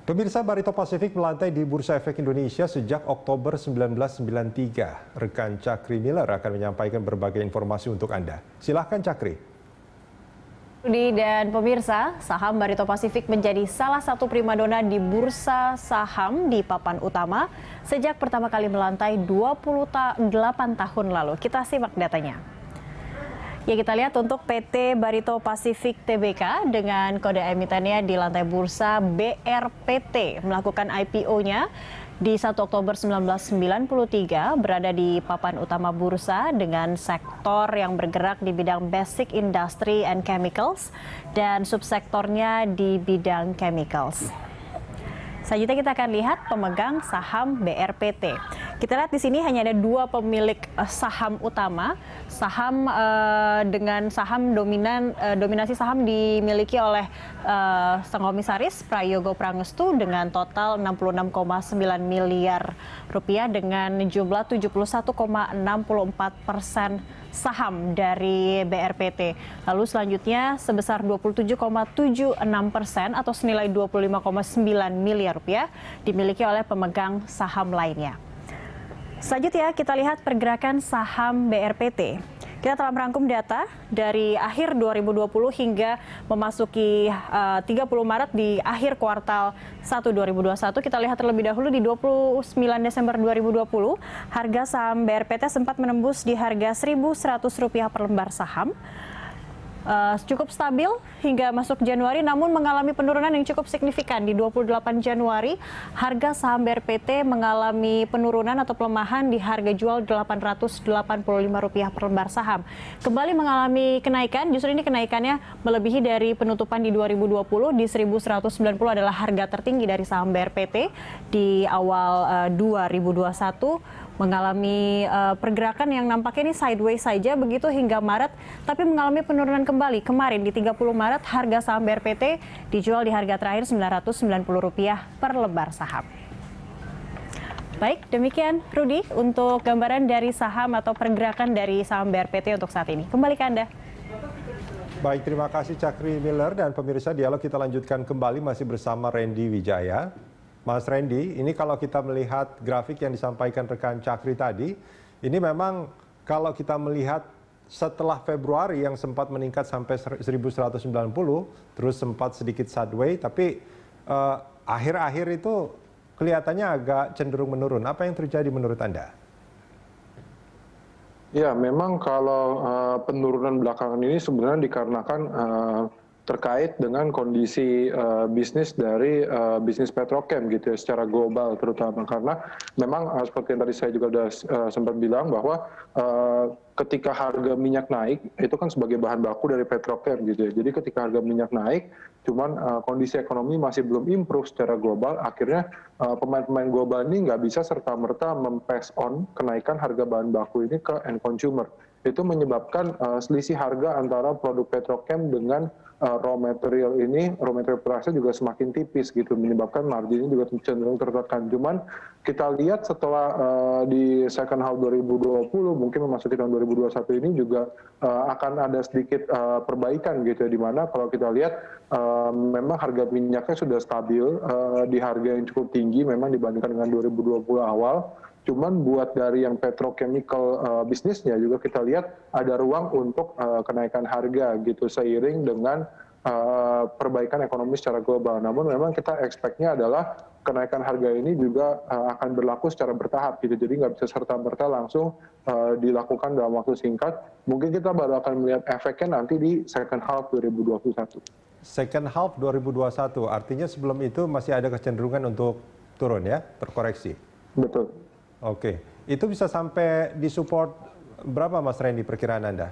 Pemirsa, Barito Pasifik melantai di Bursa Efek Indonesia sejak Oktober 1993. Rekan Cakri Miller akan menyampaikan berbagai informasi untuk Anda. Silahkan Cakri. Rudi dan pemirsa, saham Barito Pasifik menjadi salah satu primadona di bursa saham di papan utama sejak pertama kali melantai 28 tahun lalu. Kita simak datanya. Ya, kita lihat untuk PT Barito Pasifik Tbk dengan kode emitennya di lantai bursa BRPT melakukan IPO-nya di 1 Oktober 1993, berada di papan utama bursa dengan sektor yang bergerak di bidang basic industry and chemicals dan subsektornya di bidang chemicals. Selanjutnya kita akan lihat pemegang saham BRPT. Kita lihat di sini hanya ada dua pemilik saham utama. Dengan saham dominasi saham dimiliki oleh sang komisaris Prayogo Prangestu dengan total 66,9 miliar rupiah dengan jumlah 71,64% saham dari BRPT. Lalu selanjutnya sebesar 27,76% atau senilai 25,9 miliar rupiah dimiliki oleh pemegang saham lainnya. Selanjutnya kita lihat pergerakan saham BRPT. Kita telah merangkum data dari akhir 2020 hingga memasuki 30 Maret di akhir kuartal 1 2021. Kita lihat terlebih dahulu di 29 Desember 2020, harga saham BRPT sempat menembus di harga Rp1.100 per lembar saham. Cukup stabil hingga masuk Januari, namun mengalami penurunan yang cukup signifikan. Di 28 Januari, harga saham BRPT mengalami penurunan atau pelemahan di harga jual Rp885 per lembar saham. Kembali mengalami kenaikan, justru ini kenaikannya melebihi dari penutupan di 2020, di Rp1.190 adalah harga tertinggi dari saham BRPT di awal 2021. Mengalami pergerakan yang nampaknya ini sideways saja begitu hingga Maret, tapi mengalami penurunan kembali. Kemarin di 30 Maret harga saham BRPT dijual di harga terakhir Rp990 per lembar saham. Baik, demikian Rudi untuk gambaran dari saham atau pergerakan dari saham BRPT untuk saat ini. Kembali ke Anda. Baik, terima kasih Cakri Miller, dan pemirsa, dialog kita lanjutkan kembali masih bersama Randy Wijaya. Mas Randy, ini kalau kita melihat grafik yang disampaikan rekan Cakri tadi, ini memang kalau kita melihat setelah Februari yang sempat meningkat sampai 1190, terus sempat sedikit sideways, tapi akhir-akhir itu kelihatannya agak cenderung menurun. Apa yang terjadi menurut Anda? Ya, memang kalau penurunan belakangan ini sebenarnya dikarenakan terkait dengan kondisi bisnis dari bisnis petrokem gitu ya, secara global terutama, karena memang seperti yang tadi saya juga sudah sempat bilang bahwa ketika harga minyak naik itu kan sebagai bahan baku dari petrokem gitu ya. Jadi ketika harga minyak naik, cuman kondisi ekonomi masih belum improve secara global, akhirnya pemain-pemain global ini nggak bisa serta-merta mem-pass on kenaikan harga bahan baku ini ke end consumer. Itu menyebabkan selisih harga antara produk petrokem dengan raw material price juga semakin tipis gitu, menyebabkan marginnya juga cenderung tertekan. Cuman kita lihat setelah di second half 2020 mungkin memasuki tahun 2021 ini juga akan ada sedikit perbaikan gitu ya, di mana kalau kita lihat memang harga minyaknya sudah stabil di harga yang cukup tinggi memang dibandingkan dengan 2020 awal. Cuman buat dari yang petrochemical bisnisnya juga kita lihat ada ruang untuk kenaikan harga gitu seiring dengan perbaikan ekonomi secara global. Namun memang kita expect-nya adalah kenaikan harga ini juga akan berlaku secara bertahap gitu. Jadi nggak bisa serta-merta langsung dilakukan dalam waktu singkat. Mungkin kita baru akan melihat efeknya nanti di second half 2021. Second half 2021, artinya sebelum itu masih ada kecenderungan untuk turun ya, terkoreksi? Betul. Oke, itu bisa sampai di support berapa Mas Randy perkiraan Anda?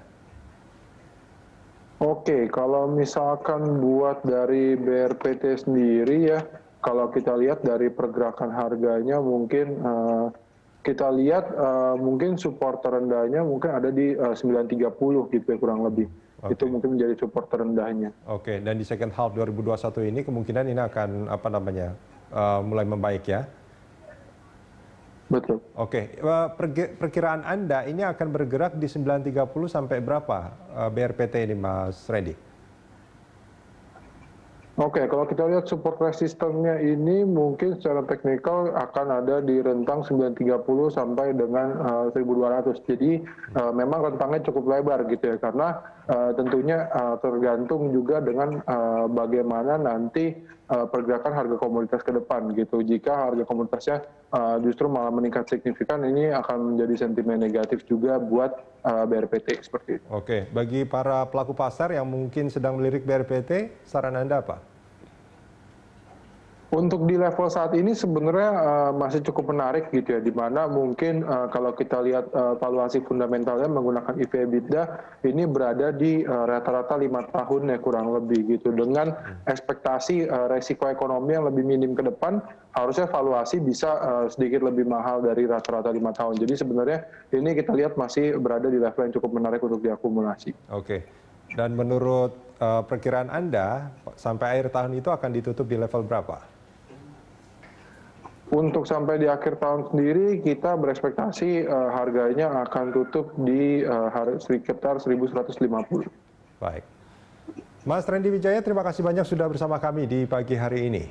Oke, kalau misalkan buat dari BRPT sendiri ya, kalau kita lihat dari pergerakan harganya mungkin kita lihat mungkin support terendahnya mungkin ada di 930 gitu ya kurang lebih. Okay. Itu mungkin menjadi support terendahnya. Oke, dan di second half 2021 ini kemungkinan ini akan mulai membaik ya? Betul. Oke, perkiraan Anda ini akan bergerak di 930 sampai berapa BRPT ini Mas Randy? Oke, kalau kita lihat support resistance-nya ini mungkin secara teknikal akan ada di rentang 930 sampai dengan 1200. Jadi memang rentangnya cukup lebar gitu ya, karena tentunya tergantung juga dengan bagaimana nanti pergerakan harga komoditas ke depan gitu. Jika harga komoditasnya justru malah meningkat signifikan, ini akan menjadi sentimen negatif juga buat BRPT seperti itu. Oke, bagi para pelaku pasar yang mungkin sedang melirik BRPT, saran Anda apa? Untuk di level saat ini sebenarnya masih cukup menarik gitu ya, di mana mungkin kalau kita lihat valuasi fundamentalnya menggunakan EV/EBITDA ini berada di rata-rata 5 tahun ya kurang lebih gitu. Dengan ekspektasi resiko ekonomi yang lebih minim ke depan, harusnya valuasi bisa sedikit lebih mahal dari rata-rata 5 tahun. Jadi sebenarnya ini kita lihat masih berada di level yang cukup menarik untuk diakumulasi. Oke, dan menurut perkiraan Anda, sampai akhir tahun itu akan ditutup di level berapa? Untuk sampai di akhir tahun sendiri, kita berekspektasi harganya akan tutup di sekitar 1.150. Baik. Mas Randy Wijaya, terima kasih banyak sudah bersama kami di pagi hari ini.